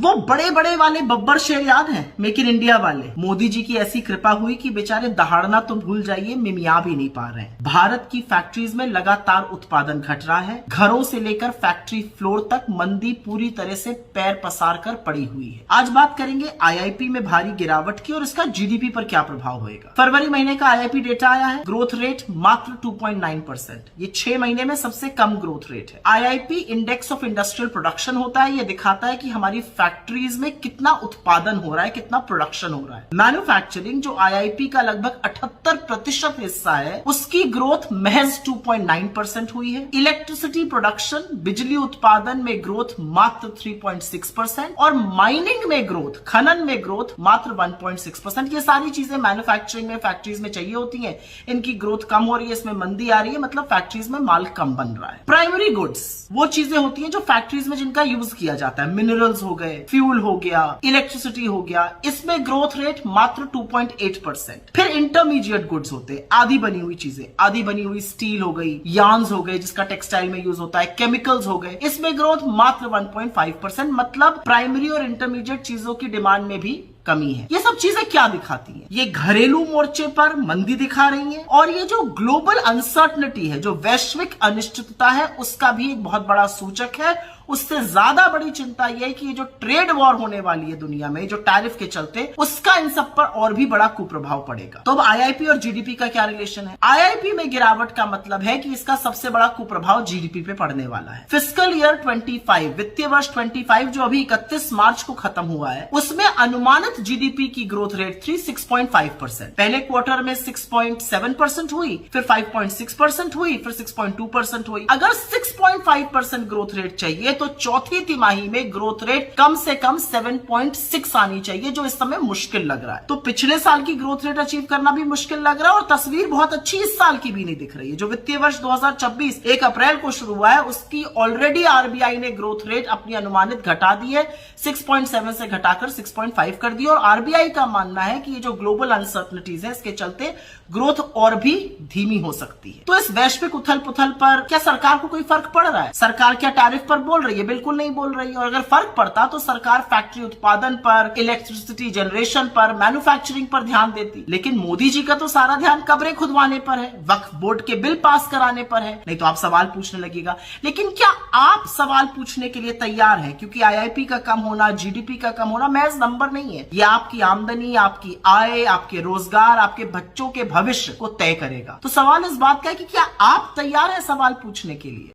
वो बड़े बड़े वाले बब्बर शेर याद हैं, मेक इन इंडिया वाले। मोदी जी की ऐसी कृपा हुई कि बेचारे दहाड़ना तो भूल जाइए, मिमिया भी नहीं पा रहे हैं। भारत की फैक्ट्रीज में लगातार उत्पादन घट रहा है। घरों से लेकर फैक्ट्री फ्लोर तक मंदी पूरी तरह से पैर पसार कर पड़ी हुई है। आज बात करेंगे आईआईपी में भारी गिरावट की और इसका जीडीपी पर क्या प्रभाव होगा। फरवरी महीने का आईआईपी डेटा आया है, ग्रोथ रेट मात्र 2.9%। ये 6 महीने में सबसे कम ग्रोथ रेट है। IIP index of industrial production होता है, ये दिखाता है कि हमारी फैक्ट्रीज में कितना उत्पादन हो रहा है, कितना प्रोडक्शन हो रहा है। मैन्युफैक्चरिंग जो आईआईपी का लगभग 78% हिस्सा है, उसकी ग्रोथ महज 2.9% हुई है। इलेक्ट्रिसिटी प्रोडक्शन, बिजली उत्पादन में ग्रोथ मात्र 3.6% और माइनिंग में ग्रोथ, खनन में ग्रोथ मात्र 1.6%। ये सारी चीजें मैन्युफैक्चरिंग में फैक्ट्रीज में चाहिए होती हैं, इनकी ग्रोथ कम हो रही है, इसमें मंदी आ रही है, मतलब फैक्ट्रीज में माल कम बन रहा है। प्राइमरी गुड्स वो चीजें होती हैं जो फैक्ट्रीज में जिनका यूज किया जाता है, मिनरल्स हो गए, फ्यूल हो गया, इलेक्ट्रिसिटी हो गया, इसमें ग्रोथ रेट मात्र 2.8%। फिर इंटरमीडिएट गुड्स होते हैं, आधी बनी हुई चीजें, आधी बनी हुई स्टील हो गई, यार्न्स हो गए जिसका टेक्सटाइल में यूज होता है, केमिकल्स हो गए, इसमें ग्रोथ मात्र 1.5%। मतलब प्राइमरी और इंटरमीडिएट चीजों की डिमांड में भी कमी है। ये सब चीजें क्या दिखाती हैं? ये घरेलू मोर्चे पर मंदी दिखा रही हैं और ये जो ग्लोबल अनसर्टनिटी है, जो वैश्विक अनिश्चितता है, उसका भी एक बहुत बड़ा सूचक है। उससे ज्यादा बड़ी चिंता यह है कि ये जो ट्रेड वॉर होने वाली है दुनिया में, जो टैरिफ के चलते, उसका इन सब पर और भी बड़ा कुप्रभाव पड़ेगा। तो अब आईआईपी और जीडीपी का क्या रिलेशन है? आईआईपी में गिरावट का मतलब है कि इसका सबसे बड़ा कुप्रभाव जीडीपी पे पड़ने वाला है। फिस्कल ईयर 25, वित्तीय वर्ष 25 जो अभी 31 मार्च को खत्म हुआ है, उसमें अनुमानित जीडीपी की ग्रोथ रेट थी 6.5%। पहले क्वार्टर में 6.7% हुई, फिर 5.6% हुई, फिर 6.2% हुई। अगर 6.5% ग्रोथ रेट चाहिए तो चौथी तिमाही में ग्रोथ रेट कम से कम 7.6 आनी चाहिए, जो इस समय मुश्किल लग रहा है। तो पिछले साल की ग्रोथ रेट अचीव करना भी मुश्किल लग रहा है और तस्वीर बहुत अच्छी इस साल की भी नहीं दिख रही है। जो वित्तीय वर्ष 2024 1 अप्रैल को शुरू हुआ है, उसकी ऑलरेडी आरबीआई ने ग्रोथ रेट अपनी अनुमानित घटा दी है, 6.7 से घटाकर 6.5 कर दी। और आरबीआई का मानना है कि ये जो ग्लोबल अनसर्टनिटीज है, इसके चलते ग्रोथ और भी धीमी हो सकती है। तो इस वैश्विक उथल पुथल पर क्या सरकार को कोई फर्क पड़ रहा है? सरकार क्या टैरिफ पर बोल रही है? बिल्कुल नहीं बोल रही है। और अगर फर्क पड़ता तो सरकार फैक्ट्री उत्पादन पर, इलेक्ट्रिसिटी जनरेशन पर, मैन्युफैक्चरिंग पर ध्यान देती। लेकिन मोदी जी का तो सारा ध्यान कब्रें खुदवाने पर है, वक्फ बोर्ड के बिल पास कराने पर है। नहीं तो आप सवाल पूछने लगेगा, लेकिन क्या आप सवाल पूछने के लिए तैयार हैं? क्योंकि आईआईपी का कम होना, जीडीपी का कम होना महज नंबर नहीं है, यह आपकी आमदनी, आपकी आय, आपके रोजगार, आपके बच्चों के भविष्य को तय करेगा। तो सवाल इस बात का है कि क्या आप तैयार हैं सवाल पूछने के लिए?